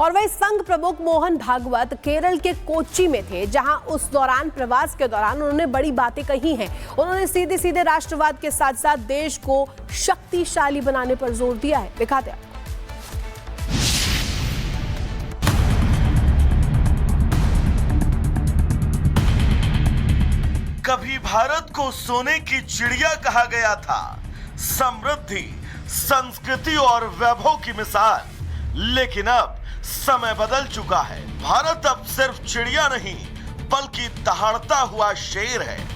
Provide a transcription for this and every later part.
और वही संघ प्रमुख मोहन भागवत केरल के कोच्चि में थे, जहां उस दौरान प्रवास के दौरान उन्होंने बड़ी बातें कही हैं। उन्होंने सीधे सीधे राष्ट्रवाद के साथ साथ देश को शक्तिशाली बनाने पर जोर दिया है। दिखाते हैं। कभी भारत को सोने की चिड़िया कहा गया था, समृद्धि, संस्कृति और वैभव की मिसाल। लेकिन अब समय बदल चुका है। भारत अब सिर्फ चिड़िया नहीं बल्कि दहाड़ता हुआ शेर है।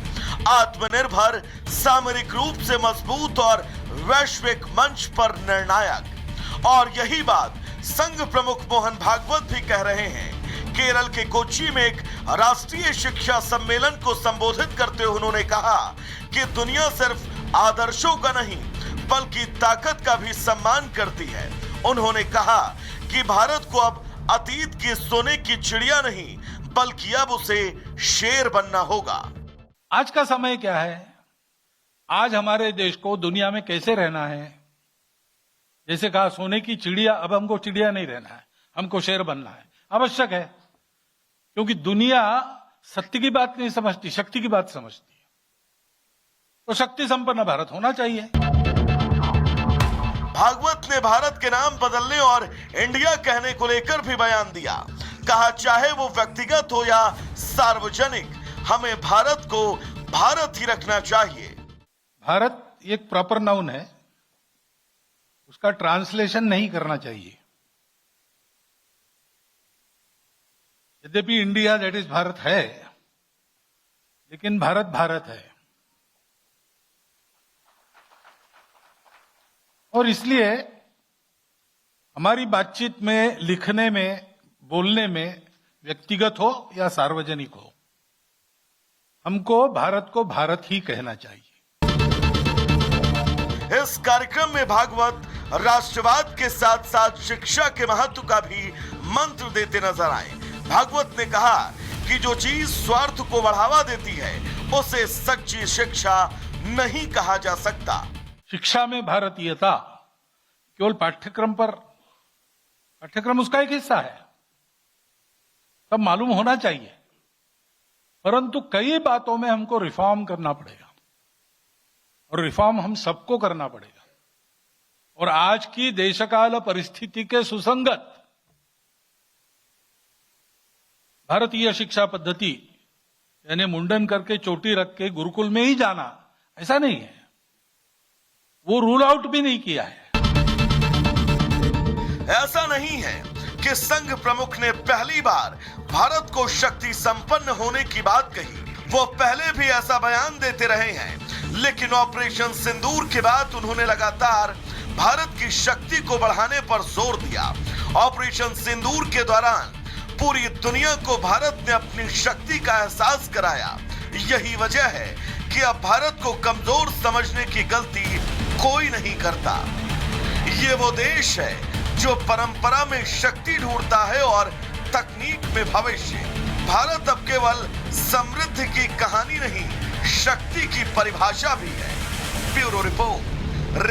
आत्मनिर्भर, सामरिक रूप से मजबूत और वैश्विक मंच पर निर्णायक। और यही बात संघ प्रमुख मोहन भागवत भी कह रहे हैं। केरल के कोच्चि में एक राष्ट्रीय शिक्षा सम्मेलन को संबोधित करते हुए उन्होंने कहा कि दुनिया सिर्फ आदर्शों का नहीं बल्कि ताकत का भी सम्मान करती है। उन्होंने कहा कि भारत को अब अतीत की सोने की चिड़िया नहीं बल्कि अब उसे शेर बनना होगा। आज का समय क्या है? आज हमारे देश को दुनिया में कैसे रहना है? जैसे कहा सोने की चिड़िया, अब हमको चिड़िया नहीं रहना है, हमको शेर बनना है। आवश्यक है, क्योंकि दुनिया सत्य की बात नहीं समझती, शक्ति की बात समझती है। तो शक्ति संपन्न भारत होना चाहिए। भागवत ने भारत के नाम बदलने और इंडिया कहने को लेकर भी बयान दिया। कहा चाहे वो व्यक्तिगत हो या सार्वजनिक, हमें भारत को भारत ही रखना चाहिए। भारत एक प्रॉपर नाउन है, उसका ट्रांसलेशन नहीं करना चाहिए। यद्यपि इंडिया दैट इज भारत है, लेकिन भारत भारत है। और इसलिए हमारी बातचीत में, लिखने में, बोलने में, व्यक्तिगत हो या सार्वजनिक हो, हमको भारत को भारत ही कहना चाहिए। इस कार्यक्रम में भागवत राष्ट्रवाद के साथ साथ शिक्षा के महत्व का भी मंत्र देते नजर आए। भागवत ने कहा कि जो चीज स्वार्थ को बढ़ावा देती है उसे सच्ची शिक्षा नहीं कहा जा सकता। शिक्षा में भारतीयता केवल पाठ्यक्रम उसका एक हिस्सा है, तब मालूम होना चाहिए। परंतु कई बातों में हमको रिफॉर्म करना पड़ेगा, और रिफॉर्म हम सबको करना पड़ेगा। और आज की देशकाल परिस्थिति के सुसंगत भारतीय शिक्षा पद्धति, यानी मुंडन करके चोटी रख के गुरुकुल में ही जाना, ऐसा नहीं है। वो रूल आउट भी नहीं किया है। ऐसा नहीं है कि संघ प्रमुख ने पहली बार भारत को शक्ति संपन्न होने की बात कही। वो पहले भी ऐसा बयान देते रहे हैं, लेकिन ऑपरेशन सिंदूर के बाद उन्होंने लगातार भारत की शक्ति को बढ़ाने पर जोर दिया। ऑपरेशन सिंदूर के दौरान पूरी दुनिया को भारत ने अपनी शक्ति का एहसास कराया। यही वजह है कि अब भारत को कमजोर समझने की गलती कोई नहीं करता। ये वो देश है जो परंपरा में शक्ति ढूंढता है और तकनीक में भविष्य। भारत अब केवल समृद्धि की कहानी नहीं, शक्ति की परिभाषा भी है। Bureau report,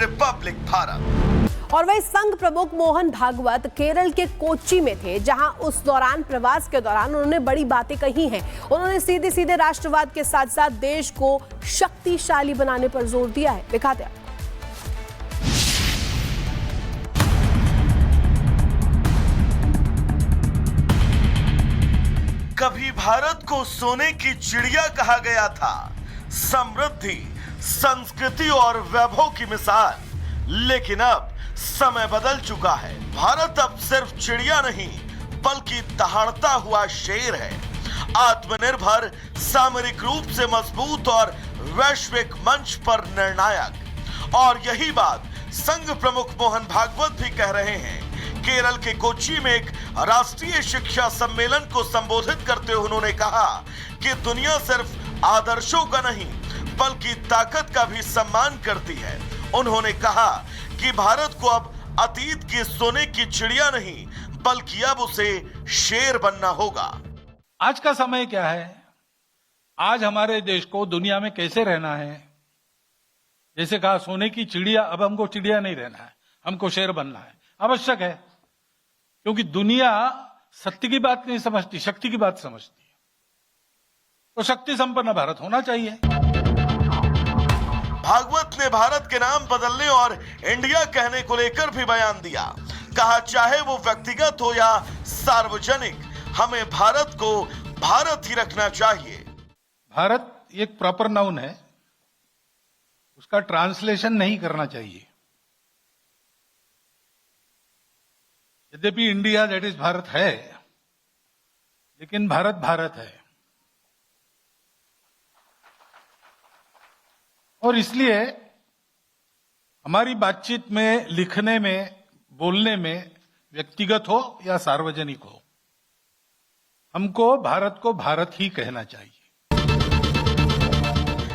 Republic Bharat. और वही संघ प्रमुख मोहन भागवत केरल के कोच्चि में थे, जहां उस दौरान प्रवास के दौरान उन्होंने बड़ी बातें कही हैं। उन्होंने सीधे सीधे राष्ट्रवाद के साथ साथ देश को शक्तिशाली बनाने पर जोर दिया है। दिखाते हैं। कभी भारत को सोने की चिड़िया कहा गया था, समृद्धि, संस्कृति और वैभव की मिसाल। लेकिन अब समय बदल चुका है। भारत अब सिर्फ चिड़िया नहीं बल्कि दहाड़ता हुआ शेर है। आत्मनिर्भर, सामरिक रूप से मजबूत और वैश्विक मंच पर निर्णायक। और यही बात संघ प्रमुख मोहन भागवत भी कह रहे हैं। केरल के कोच्चि में एक राष्ट्रीय शिक्षा सम्मेलन को संबोधित करते हुए उन्होंने कहा कि दुनिया सिर्फ आदर्शों का नहीं बल्कि ताकत का भी सम्मान करती है। उन्होंने कहा कि भारत को अब अतीत की सोने की चिड़िया नहीं बल्कि अब उसे शेर बनना होगा। आज का समय क्या है? आज हमारे देश को दुनिया में कैसे रहना है? जैसे कहा सोने की चिड़िया, अब हमको चिड़िया नहीं रहना है, हमको शेर बनना है। आवश्यक है, क्योंकि दुनिया सत्य की बात नहीं समझती, शक्ति की बात समझती है। तो शक्ति संपन्न भारत होना चाहिए। भागवत ने भारत के नाम बदलने और इंडिया कहने को लेकर भी बयान दिया। कहा, चाहे वो व्यक्तिगत हो या सार्वजनिक, हमें भारत को भारत ही रखना चाहिए। भारत एक प्रॉपर नाउन है, उसका ट्रांसलेशन नहीं करना चाहिए। यद्यपि इंडिया दैट इज भारत है, लेकिन भारत भारत है। और इसलिए हमारी बातचीत में, लिखने में, बोलने में, व्यक्तिगत हो या सार्वजनिक हो, हमको भारत को भारत ही कहना चाहिए।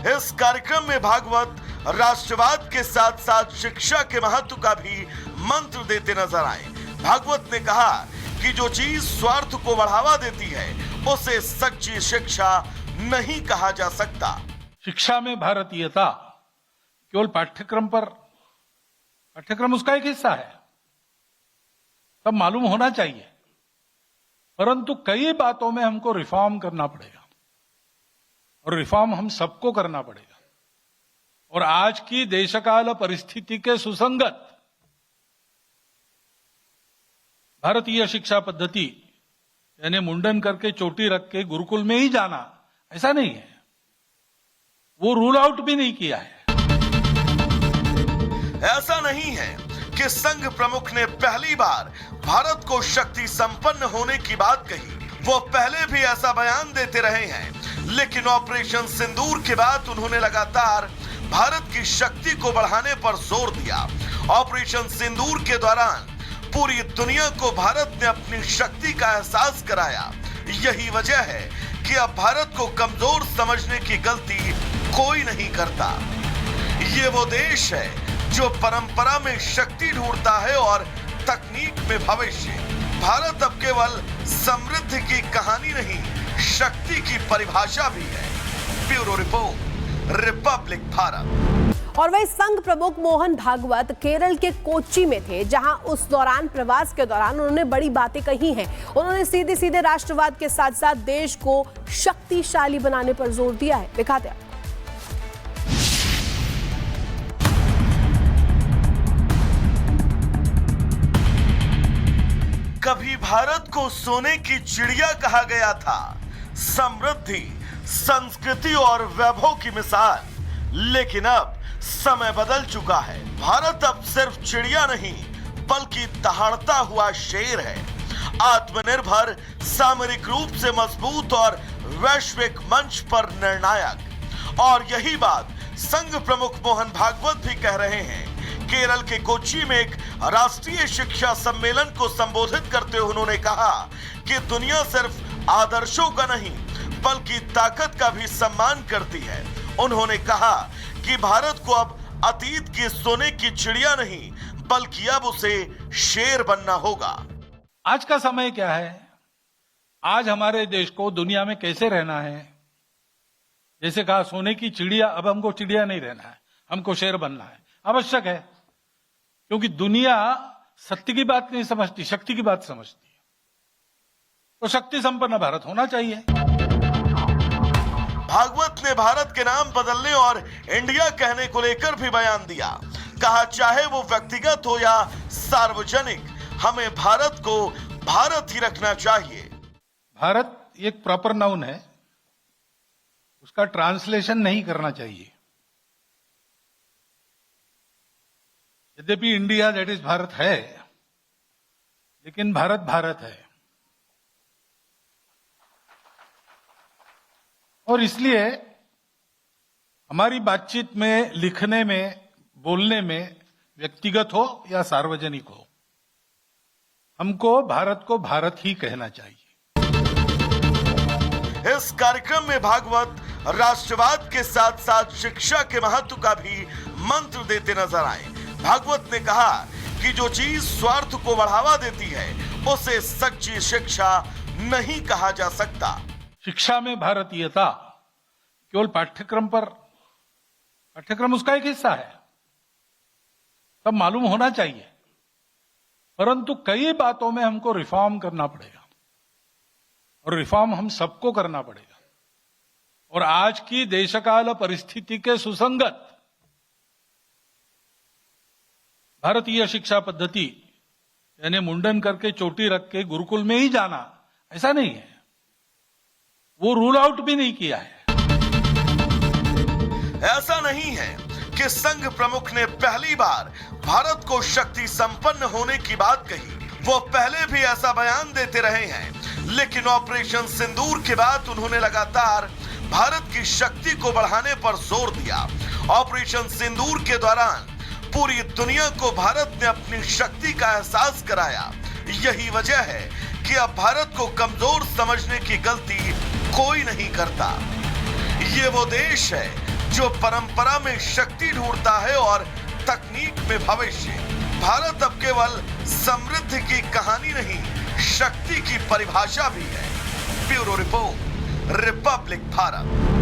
इस कार्यक्रम में भागवत राष्ट्रवाद के साथ साथ शिक्षा के महत्व का भी मंत्र देते नजर आए। भागवत ने कहा कि जो चीज स्वार्थ को बढ़ावा देती है, उसे सच्ची शिक्षा नहीं कहा जा सकता। शिक्षा में भारतीयता केवल पाठ्यक्रम उसका एक हिस्सा है, तब मालूम होना चाहिए। परंतु कई बातों में हमको रिफॉर्म करना पड़ेगा, और रिफॉर्म हम सबको करना पड़ेगा। और आज की देशकाल परिस्थिति के सुसंगत भारतीय शिक्षा पद्धति, यानी मुंडन करके चोटी रख के गुरुकुल में ही जाना, ऐसा नहीं है। वो रूल आउट भी नहीं किया है। ऐसा नहीं है कि संघ प्रमुख ने पहली बार भारत को शक्ति संपन्न होने की बात कही। वो पहले भी ऐसा बयान देते रहे हैं, लेकिन ऑपरेशन सिंदूर के बाद उन्होंने लगातार भारत की शक्ति को बढ़ाने पर जोर दिया। ऑपरेशन सिंदूर के दौरान पूरी दुनिया को भारत ने अपनी शक्ति का एहसास कराया। यही वजह है कि अब भारत को कमजोर समझने की गलती कोई नहीं करता। ये वो देश है जो परंपरा में शक्ति ढूंढता है और तकनीक में भविष्य। भारत अब केवल समृद्धि की कहानी नहीं, शक्ति की परिभाषा भी है। Bureau report, Republic Bharat. और वही संघ प्रमुख मोहन भागवत केरल के कोच्चि में थे, जहां उस दौरान प्रवास के दौरान उन्होंने बड़ी बातें कही हैं। उन्होंने सीधे सीधे राष्ट्रवाद के साथ साथ देश को शक्तिशाली बनाने पर जोर दिया है। दिखाते हैं। कभी भारत को सोने की चिड़िया कहा गया था, समृद्धि, संस्कृति और वैभव की मिसाल। लेकिन अब समय बदल चुका है। भारत अब सिर्फ चिड़िया नहीं, बल्कि दहाड़ता हुआ शेर है। आत्मनिर्भर, सामरिक रूप से मजबूत और वैश्विक मंच पर निर्णायक। और यही बात संघ प्रमुख मोहन भागवत भी कह रहे हैं। केरल के कोच्चि में एक राष्ट्रीय शिक्षा सम्मेलन को संबोधित करते हुए उन्होंने कहा कि दुनिया सिर्फ आदर्शों का नहीं, बल्कि ताकत का भी सम्मान करती है। उन्होंने कहा कि भारत को अब अतीत की सोने की चिड़िया नहीं, बल्कि अब उसे शेर बनना होगा। आज का समय क्या है? आज हमारे देश को दुनिया में कैसे रहना है? जैसे कहा, सोने की चिड़िया, अब हमको चिड़िया नहीं रहना है, हमको शेर बनना है। आवश्यक है, क्योंकि दुनिया सत्य की बात नहीं समझती, शक्ति की बात समझती है। तो शक्ति संपन्न भारत होना चाहिए। भागवत ने भारत के नाम बदलने और इंडिया कहने को लेकर भी बयान दिया। कहा, चाहे वो व्यक्तिगत हो या सार्वजनिक, हमें भारत को भारत ही रखना चाहिए। भारत एक प्रॉपर नाउन है, उसका ट्रांसलेशन नहीं करना चाहिए। यद्यपि इंडिया दैट इज भारत है, लेकिन भारत भारत है। और इसलिए हमारी बातचीत में, लिखने में, बोलने में, व्यक्तिगत हो या सार्वजनिक हो, हमको भारत को भारत ही कहना चाहिए। इस कार्यक्रम में भागवत राष्ट्रवाद के साथ साथ शिक्षा के महत्व का भी मंत्र देते नजर आए। भागवत ने कहा कि जो चीज स्वार्थ को बढ़ावा देती है, उसे सच्ची शिक्षा नहीं कहा जा सकता। शिक्षा में भारतीयता केवल पाठ्यक्रम उसका एक हिस्सा है, तब मालूम होना चाहिए। परंतु कई बातों में हमको रिफॉर्म करना पड़ेगा और रिफॉर्म हम सबको करना पड़ेगा। और आज की देशकाल परिस्थिति के सुसंगत भारतीय शिक्षा पद्धति यानी मुंडन करके चोटी रख के गुरुकुल में ही जाना ऐसा नहीं है, वो रूल आउट भी नहीं किया है। ऐसा नहीं है कि संघ प्रमुख ने पहली बार भारत को शक्ति संपन्न होने की बात कही, वो पहले भी ऐसा बयान देते रहे हैं, लेकिन ऑपरेशन सिंदूर के बाद उन्होंने लगातार भारत की शक्ति को बढ़ाने पर जोर दिया। ऑपरेशन सिंदूर के दौरान पूरी दुनिया को भारत ने अपनी शक्ति का एहसास कराया। यही वजह है कि अब भारत को कमजोर समझने की गलती कोई नहीं करता। ये वो देश है जो परंपरा में शक्ति ढूंढता है और तकनीक में भविष्य। भारत अब केवल समृद्धि की कहानी नहीं, शक्ति की परिभाषा भी है। Bureau report, Republic Bharat.